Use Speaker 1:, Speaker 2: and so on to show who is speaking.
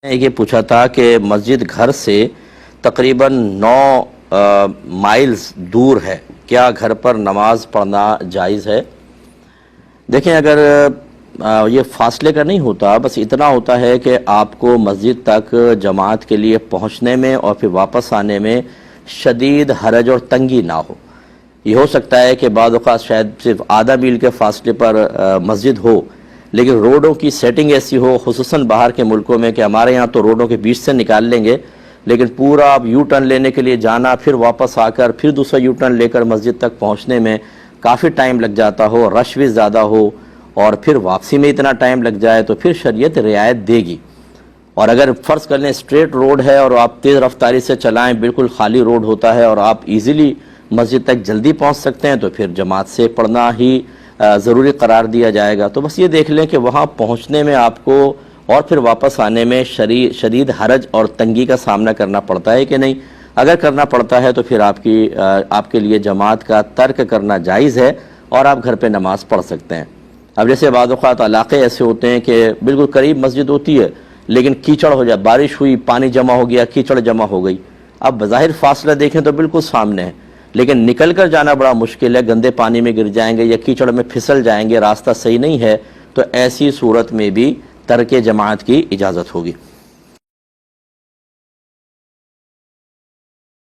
Speaker 1: یہ پوچھا تھا کہ مسجد گھر سے تقریباً 9 مائلز دور ہے، کیا گھر پر نماز پڑھنا جائز ہے؟ دیکھیں، اگر یہ فاصلے کا نہیں ہوتا، بس اتنا ہوتا ہے کہ آپ کو مسجد تک جماعت کے لیے پہنچنے میں اور پھر واپس آنے میں شدید حرج اور تنگی نہ ہو۔ یہ ہو سکتا ہے کہ بعض اوقات شاید صرف آدھا میل کے فاصلے پر مسجد ہو، لیکن روڈوں کی سیٹنگ ایسی ہو، خصوصاً باہر کے ملکوں میں، کہ ہمارے یہاں تو روڈوں کے بیچ سے نکال لیں گے، لیکن پورا آپ یو ٹرن لینے کے لیے جانا، پھر واپس آ کر پھر دوسرا یو ٹرن لے کر مسجد تک پہنچنے میں کافی ٹائم لگ جاتا ہو، رش بھی زیادہ ہو، اور پھر واپسی میں اتنا ٹائم لگ جائے تو پھر شریعت رعایت دے گی۔ اور اگر فرض کر لیں اسٹریٹ روڈ ہے اور آپ تیز رفتاری سے چلائیں، بالکل خالی روڈ ہوتا ہے اور آپ ایزیلی مسجد تک جلدی پہنچ سکتے ہیں، تو پھر جماعت سے پڑھنا ہی ضروری قرار دیا جائے گا۔ تو بس یہ دیکھ لیں کہ وہاں پہنچنے میں آپ کو اور پھر واپس آنے میں شدید حرج اور تنگی کا سامنا کرنا پڑتا ہے کہ نہیں۔ اگر کرنا پڑتا ہے تو پھر آپ کے لیے جماعت کا ترک کرنا جائز ہے اور آپ گھر پہ نماز پڑھ سکتے ہیں۔ اب جیسے بعض اوقات علاقے ایسے ہوتے ہیں کہ بالکل قریب مسجد ہوتی ہے، لیکن کیچڑ ہو جائے، بارش ہوئی، پانی جمع ہو گیا، کیچڑ جمع ہو گئی۔ اب بظاہر فاصلہ دیکھیں تو بالکل سامنے ہے، لیکن نکل کر جانا بڑا مشکل ہے، گندے پانی میں گر جائیں گے یا کیچڑ میں پھسل جائیں گے، راستہ صحیح نہیں ہے، تو ایسی صورت میں بھی ترک جماعت کی اجازت ہوگی۔